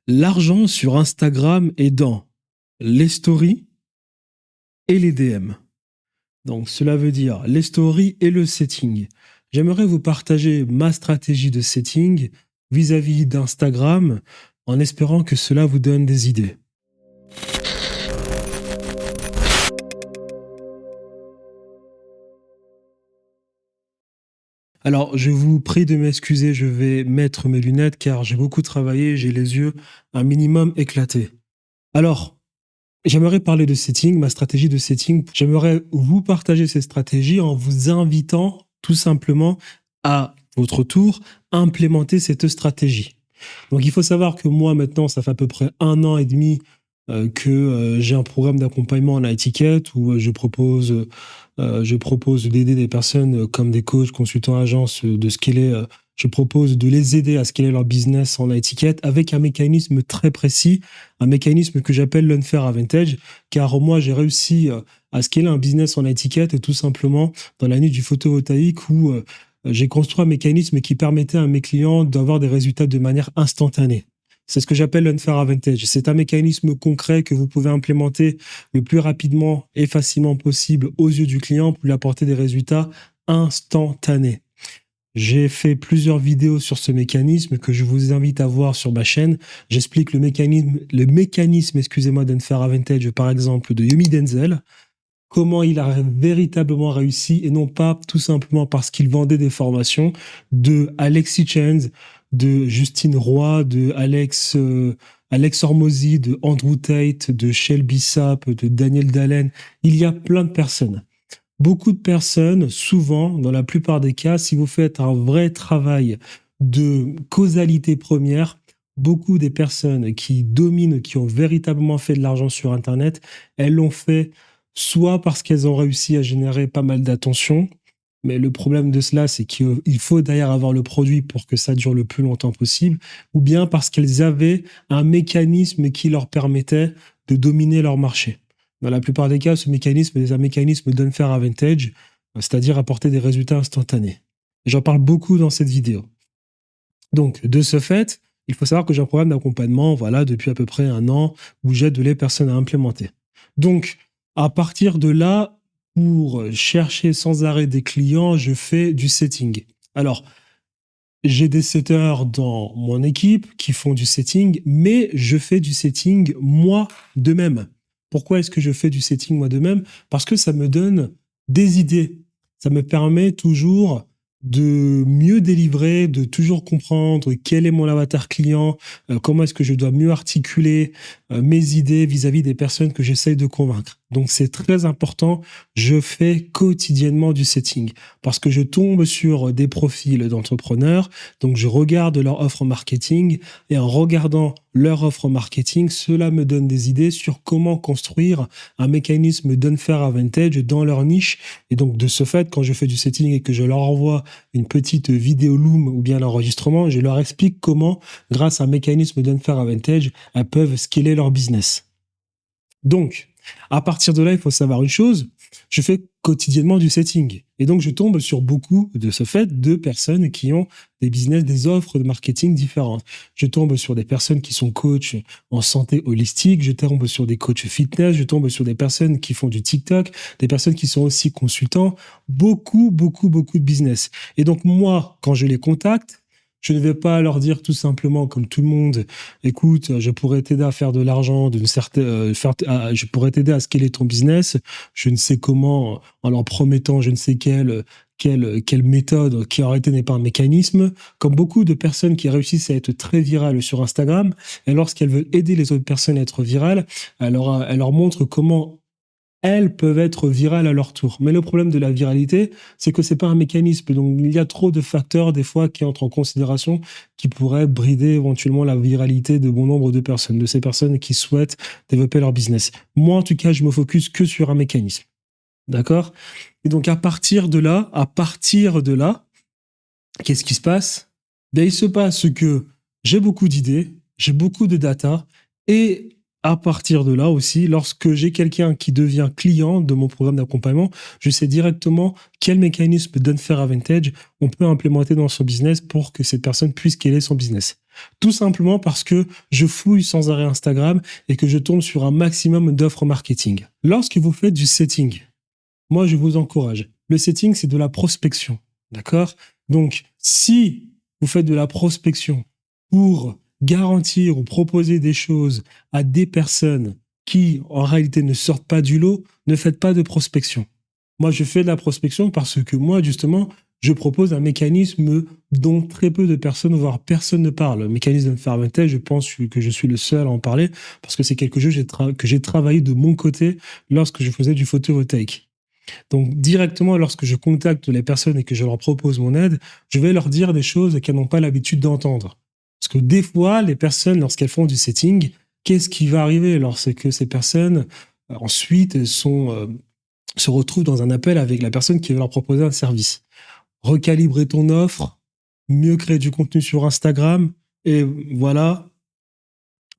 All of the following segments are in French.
L'argent sur Instagram est dans les stories et les DM. Donc, cela veut dire les stories et le setting. J'aimerais vous partager ma stratégie de setting vis-à-vis d'Instagram en espérant que cela vous donne des idées. Alors, je vous prie de m'excuser, je vais mettre mes lunettes car j'ai beaucoup travaillé, j'ai les yeux un minimum éclatés. Alors, j'aimerais parler de setting, ma stratégie de setting. J'aimerais vous partager ces stratégies en vous invitant tout simplement à votre tour implémenter cette stratégie. Donc, il faut savoir que moi, maintenant, ça fait à peu près 1 an et demi que j'ai un programme d'accompagnement en étiquette où je propose d'aider des personnes comme des coachs, consultants, agences, de scaler. Je propose de les aider à scaler leur business en étiquette avec un mécanisme très précis, un mécanisme que j'appelle l'unfair advantage, car moi, j'ai réussi à scaler un business en étiquette tout simplement dans la niche du photovoltaïque où j'ai construit un mécanisme qui permettait à mes clients d'avoir des résultats de manière instantanée. C'est ce que j'appelle l'unfair advantage. C'est un mécanisme concret que vous pouvez implémenter le plus rapidement et facilement possible aux yeux du client pour lui apporter des résultats instantanés. J'ai fait plusieurs vidéos sur ce mécanisme que je vous invite à voir sur ma chaîne. J'explique le mécanisme, d'unfair advantage, par exemple, de Yomi Denzel, comment il a véritablement réussi et non pas tout simplement parce qu'il vendait des formations de Alexis Chance, de Justine Roy, de Alex Hormozy, de Andrew Tate, de Shelby Sapp, de Daniel Dalen. Il y a plein de personnes. Beaucoup de personnes, souvent, dans la plupart des cas, si vous faites un vrai travail de causalité première, beaucoup des personnes qui dominent, qui ont véritablement fait de l'argent sur Internet, elles l'ont fait soit parce qu'elles ont réussi à générer pas mal d'attention, mais le problème de cela, c'est qu'il faut d'ailleurs avoir le produit pour que ça dure le plus longtemps possible, ou bien parce qu'elles avaient un mécanisme qui leur permettait de dominer leur marché. Dans la plupart des cas, ce mécanisme est un mécanisme d'unfair advantage, c'est-à-dire apporter des résultats instantanés. J'en parle beaucoup dans cette vidéo. Donc, de ce fait, il faut savoir que j'ai un programme d'accompagnement, voilà, depuis à peu près 1 an, où j'aide les personnes à implémenter. Donc, à partir de là, pour chercher sans arrêt des clients, je fais du setting. Alors, j'ai des setters dans mon équipe qui font du setting, mais je fais du setting moi de même. Pourquoi est-ce que je fais du setting moi de même? Parce que ça me donne des idées. Ça me permet toujours de mieux délivrer, de toujours comprendre quel est mon avatar client, comment est-ce que je dois mieux articuler mes idées vis-à-vis des personnes que j'essaye de convaincre. Donc c'est très important, je fais quotidiennement du setting parce que je tombe sur des profils d'entrepreneurs, donc je regarde leur offre marketing et en regardant leur offre marketing, cela me donne des idées sur comment construire un mécanisme d'unfair advantage dans leur niche. Et donc de ce fait, quand je fais du setting et que je leur envoie une petite vidéo Loom ou bien l'enregistrement, je leur explique comment, grâce à un mécanisme d'unfair advantage, elles peuvent scaler leur business. Donc, à partir de là, il faut savoir une chose, je fais quotidiennement du setting. Et donc, je tombe sur beaucoup, de ce fait, de personnes qui ont des business, des offres de marketing différentes. Je tombe sur des personnes qui sont coachs en santé holistique, je tombe sur des coachs fitness, je tombe sur des personnes qui font du TikTok, des personnes qui sont aussi consultants, beaucoup de business. Et donc, moi, quand je les contacte, je ne vais pas leur dire tout simplement, comme tout le monde, écoute, je pourrais t'aider à faire de l'argent, je pourrais t'aider à scaler ton business, je ne sais comment, en leur promettant je ne sais quelle méthode qui en réalité n'est pas un mécanisme. Comme beaucoup de personnes qui réussissent à être très virales sur Instagram, et lorsqu'elles veulent aider les autres personnes à être virales, elles leur montrent comment elles peuvent être virales à leur tour. Mais le problème de la viralité, c'est que c'est pas un mécanisme. Donc, il y a trop de facteurs, des fois, qui entrent en considération, qui pourraient brider éventuellement la viralité de bon nombre de personnes, de ces personnes qui souhaitent développer leur business. Moi, en tout cas, je me focus que sur un mécanisme. D'accord? Et donc, à partir de là, qu'est-ce qui se passe? Ben, il se passe que j'ai beaucoup d'idées, j'ai beaucoup de data, et à partir de là aussi, lorsque j'ai quelqu'un qui devient client de mon programme d'accompagnement, je sais directement quel mécanisme d'unfair advantage on peut implémenter dans son business pour que cette personne puisse scaler son business. Tout simplement parce que je fouille sans arrêt Instagram et que je tombe sur un maximum d'offres marketing. Lorsque vous faites du setting, moi, je vous encourage. Le setting, c'est de la prospection. D'accord? Donc, si vous faites de la prospection pour garantir ou proposer des choses à des personnes qui, en réalité, ne sortent pas du lot, ne faites pas de prospection. Moi, je fais de la prospection parce que moi, justement, je propose un mécanisme dont très peu de personnes, voire personne ne parle. Le mécanisme de Farbentel, je pense que je suis le seul à en parler parce que c'est quelque chose que j'ai travaillé de mon côté lorsque je faisais du photovoltaïque. Donc, directement, lorsque je contacte les personnes et que je leur propose mon aide, je vais leur dire des choses qu'elles n'ont pas l'habitude d'entendre. Parce que des fois, les personnes, lorsqu'elles font du setting, qu'est-ce qui va arriver lorsque ces personnes, ensuite, se retrouvent dans un appel avec la personne qui va leur proposer un service? Recalibrer ton offre, mieux créer du contenu sur Instagram, et voilà,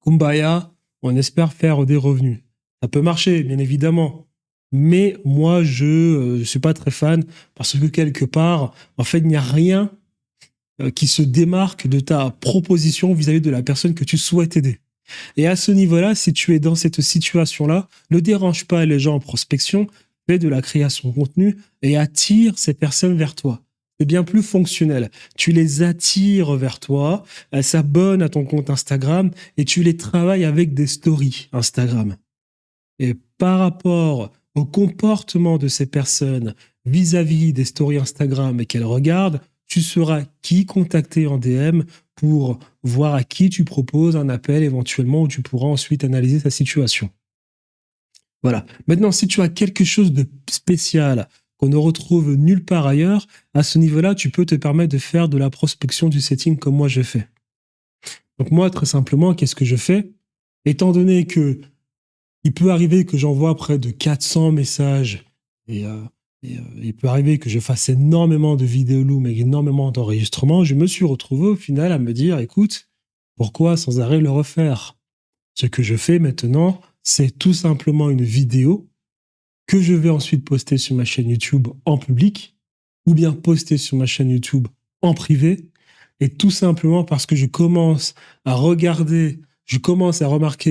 kumbaya, on espère faire des revenus. Ça peut marcher, bien évidemment. Mais moi, je ne suis pas très fan parce que quelque part, en fait, il n'y a rien qui se démarque de ta proposition vis-à-vis de la personne que tu souhaites aider. Et à ce niveau-là, si tu es dans cette situation-là, ne dérange pas les gens en prospection, fais de la création de contenu et attire ces personnes vers toi. C'est bien plus fonctionnel. Tu les attires vers toi, elles s'abonnent à ton compte Instagram et tu les travailles avec des stories Instagram. Et par rapport au comportement de ces personnes vis-à-vis des stories Instagram et qu'elles regardent, tu sauras qui contacter en DM pour voir à qui tu proposes un appel éventuellement où tu pourras ensuite analyser sa situation. Voilà. Maintenant, si tu as quelque chose de spécial qu'on ne retrouve nulle part ailleurs, à ce niveau-là, tu peux te permettre de faire de la prospection du setting comme moi je fais. Donc moi, très simplement, qu'est-ce que je fais? Étant donné que il peut arriver que j'envoie près de 400 messages et il peut arriver que je fasse énormément de vidéoloom et énormément d'enregistrements, je me suis retrouvé au final à me dire, écoute, pourquoi sans arrêt le refaire? Ce que je fais maintenant, c'est tout simplement une vidéo que je vais ensuite poster sur ma chaîne YouTube en public ou bien poster sur ma chaîne YouTube en privé. Et tout simplement parce que je commence à remarquer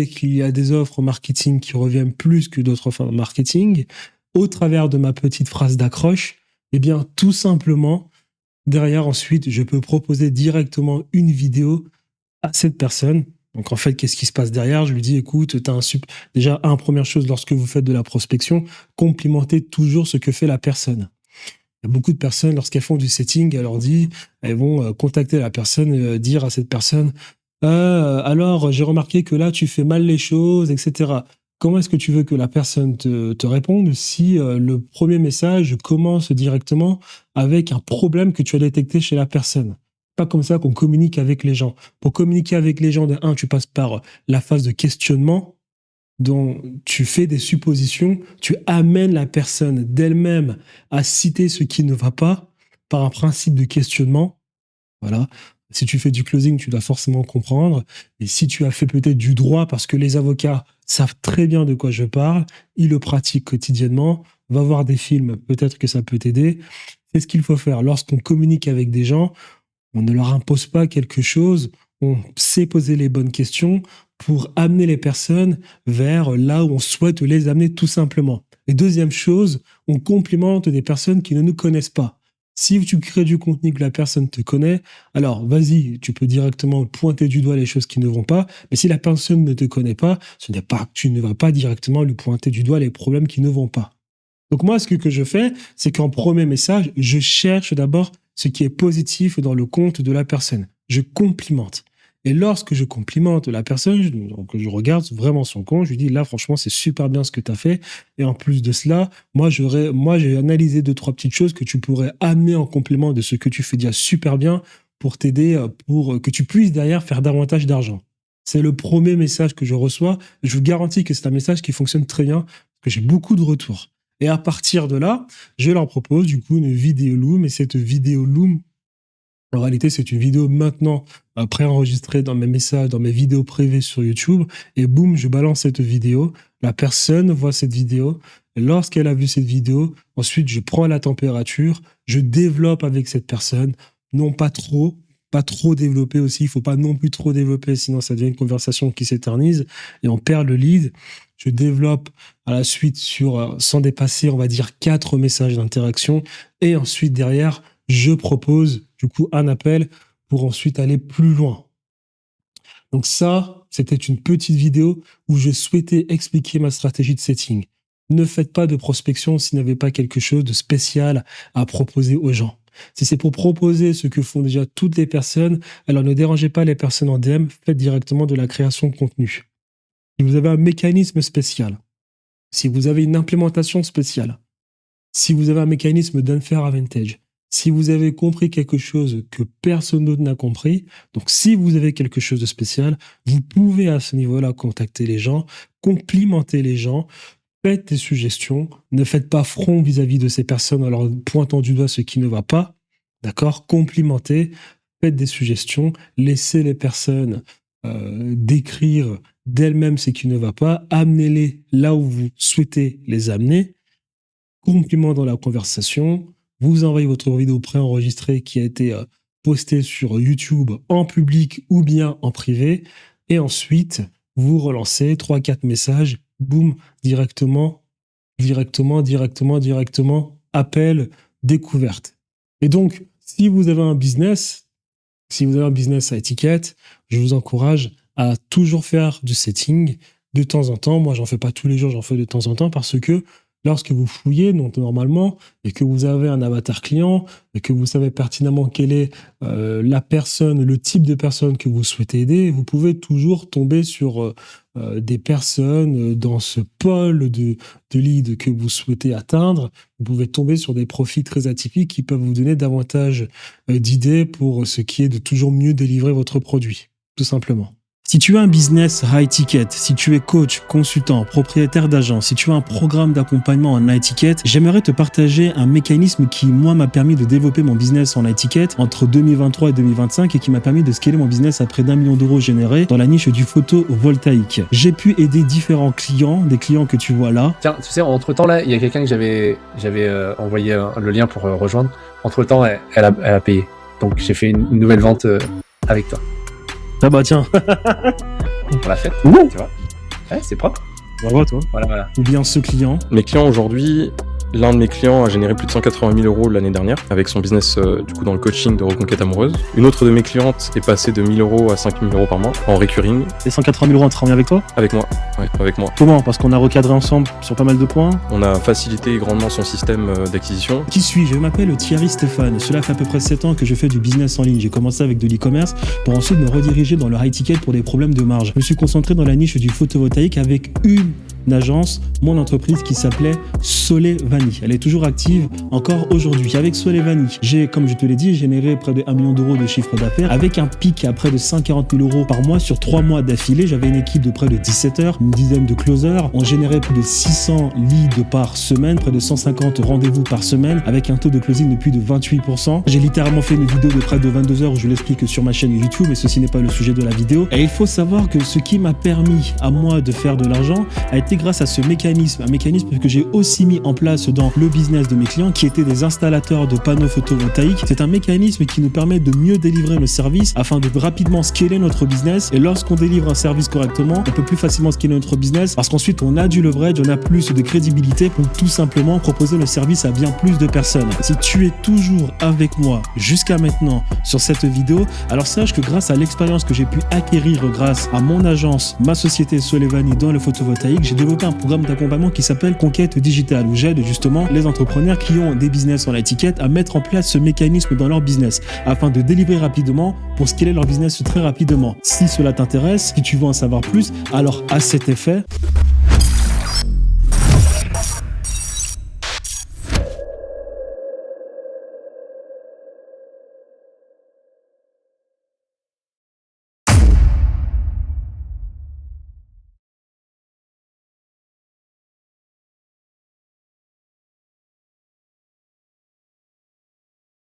qu'il y a des offres marketing qui reviennent plus que d'autres offres marketing au travers de ma petite phrase d'accroche. Eh bien, tout simplement, derrière, ensuite, je peux proposer directement une vidéo à cette personne. Donc, en fait, qu'est-ce qui se passe derrière? Je lui dis, écoute, déjà, première chose, lorsque vous faites de la prospection, complimentez toujours ce que fait la personne. Il y a beaucoup de personnes, lorsqu'elles font du setting, elles vont contacter la personne, dire à cette personne, alors, j'ai remarqué que là, tu fais mal les choses, etc. Comment est-ce que tu veux que la personne te réponde si le premier message commence directement avec un problème que tu as détecté chez la personne? Pas comme ça qu'on communique avec les gens. Pour communiquer avec les gens, tu passes par la phase de questionnement, dont tu fais des suppositions, tu amènes la personne d'elle-même à citer ce qui ne va pas par un principe de questionnement. Voilà. Si tu fais du closing, tu dois forcément comprendre. Et si tu as fait peut-être du droit, parce que les avocats savent très bien de quoi je parle, ils le pratiquent quotidiennement, va voir des films, peut-être que ça peut t'aider. C'est ce qu'il faut faire. Lorsqu'on communique avec des gens, on ne leur impose pas quelque chose, on sait poser les bonnes questions pour amener les personnes vers là où on souhaite les amener tout simplement. Et deuxième chose, on complimente des personnes qui ne nous connaissent pas. Si tu crées du contenu que la personne te connaît, alors vas-y, tu peux directement pointer du doigt les choses qui ne vont pas, mais si la personne ne te connaît pas, ce n'est pas que tu ne vas pas directement lui pointer du doigt les problèmes qui ne vont pas. Donc moi, ce que je fais, c'est qu'en premier message, je cherche d'abord ce qui est positif dans le compte de la personne. Je complimente. Et lorsque je complimente la personne, donc je regarde vraiment son compte, je lui dis là, franchement, c'est super bien ce que tu as fait. Et en plus de cela, moi, j'ai analysé 2-3 petites choses que tu pourrais amener en complément de ce que tu fais déjà super bien pour t'aider, pour que tu puisses derrière faire davantage d'argent. C'est le premier message que je reçois. Je vous garantis que c'est un message qui fonctionne très bien, parce que j'ai beaucoup de retours. Et à partir de là, je leur propose du coup une vidéo loom. Et cette vidéo loom, en réalité, c'est une vidéo maintenant préenregistrée dans mes messages, dans mes vidéos privées sur YouTube. Et boum, je balance cette vidéo. La personne voit cette vidéo. Et lorsqu'elle a vu cette vidéo, ensuite, je prends la température. Je développe avec cette personne. Non pas trop, pas trop développer aussi. Il faut pas non plus trop développer, sinon ça devient une conversation qui s'éternise et on perd le lead. Je développe à la suite sans dépasser, on va dire, 4 messages d'interaction. Et ensuite, derrière, je propose, du coup, un appel pour ensuite aller plus loin. Donc ça, c'était une petite vidéo où je souhaitais expliquer ma stratégie de setting. Ne faites pas de prospection si vous n'avez pas quelque chose de spécial à proposer aux gens. Si c'est pour proposer ce que font déjà toutes les personnes, alors ne dérangez pas les personnes en DM, faites directement de la création de contenu. Si vous avez un mécanisme spécial, si vous avez une implémentation spéciale, si vous avez un mécanisme d'unfair advantage, si vous avez compris quelque chose que personne d'autre n'a compris, donc si vous avez quelque chose de spécial, vous pouvez à ce niveau-là contacter les gens, complimenter les gens, faites des suggestions, ne faites pas front vis-à-vis de ces personnes en leur pointant du doigt ce qui ne va pas, d'accord ? Complimentez, faites des suggestions, laissez les personnes décrire d'elles-mêmes ce qui ne va pas, amenez-les là où vous souhaitez les amener, compliment dans la conversation, vous envoyez votre vidéo préenregistrée qui a été postée sur YouTube en public ou bien en privé, et ensuite, vous relancez 3-4 messages, boum, directement, appel, découverte. Et donc, si vous avez un business à étiquette, je vous encourage à toujours faire du setting de temps en temps. Moi, j'en fais pas tous les jours, j'en fais de temps en temps parce que lorsque vous fouillez, donc normalement, et que vous avez un avatar client, et que vous savez pertinemment quelle est la personne, le type de personne que vous souhaitez aider, vous pouvez toujours tomber sur des personnes dans ce pôle de lead que vous souhaitez atteindre. Vous pouvez tomber sur des profils très atypiques qui peuvent vous donner davantage d'idées pour ce qui est de toujours mieux délivrer votre produit, tout simplement. Si tu as un business high ticket, si tu es coach, consultant, propriétaire d'agence, si tu as un programme d'accompagnement en high ticket, j'aimerais te partager un mécanisme qui, moi, m'a permis de développer mon business en high ticket entre 2023 et 2025 et qui m'a permis de scaler mon business à près d'1 million d'euros générés dans la niche du photovoltaïque. J'ai pu aider différents clients, des clients que tu vois là. Tiens, tu sais, entre-temps, là, il y a quelqu'un que j'avais envoyé le lien pour rejoindre. Entre-temps, elle a payé. Donc, j'ai fait une nouvelle vente avec toi. Ah bah tiens. On l'a fait, tu vois. Ouais, c'est propre. Bravo toi. Voilà. Ou bien ce client. Mes clients aujourd'hui, l'un de mes clients a généré plus de 180 000 euros l'année dernière avec son business du coup dans le coaching de reconquête amoureuse. Une autre de mes clientes est passée de 1 000 euros à 5 000 euros par mois en recurring. Et 180 000 euros, on travaille avec toi ? Avec moi, ouais, avec moi. Comment ? Parce qu'on a recadré ensemble sur pas mal de points. On a facilité grandement son système d'acquisition. Qui suis-je ? Je m'appelle Thierry Stéphane. Cela fait à peu près 7 ans que je fais du business en ligne. J'ai commencé avec de l'e-commerce pour ensuite me rediriger dans le high ticket pour des problèmes de marge. Je me suis concentré dans la niche du photovoltaïque avec une agence, mon entreprise qui s'appelait Solevani. Elle est toujours active encore aujourd'hui. Avec Solevani, j'ai, comme je te l'ai dit, généré près de 1 million d'euros de chiffre d'affaires avec un pic à près de 140 000 euros par mois sur 3 mois d'affilée. J'avais une équipe de près de 17 heures, une dizaine de closers. On générait plus de 600 leads par semaine, près de 150 rendez-vous par semaine avec un taux de closing de plus de 28%. J'ai littéralement fait une vidéo de près de 22 heures où je l'explique sur ma chaîne YouTube, mais ceci n'est pas le sujet de la vidéo. Et il faut savoir que ce qui m'a permis à moi de faire de l'argent a été grâce à ce mécanisme, un mécanisme que j'ai aussi mis en place dans le business de mes clients qui étaient des installateurs de panneaux photovoltaïques. C'est un mécanisme qui nous permet de mieux délivrer nos services afin de rapidement scaler notre business. Et lorsqu'on délivre un service correctement, on peut plus facilement scaler notre business parce qu'ensuite on a du leverage, on a plus de crédibilité pour tout simplement proposer le service à bien plus de personnes. Si tu es toujours avec moi jusqu'à maintenant sur cette vidéo, alors sache que grâce à l'expérience que j'ai pu acquérir grâce à mon agence, ma société Solevani dans le photovoltaïque, j'ai développé un programme d'accompagnement qui s'appelle Conquête Digitale où j'aide justement les entrepreneurs qui ont des business en étiquette à mettre en place ce mécanisme dans leur business afin de délivrer rapidement pour scaler leur business très rapidement. Si cela t'intéresse, si tu veux en savoir plus, alors à cet effet,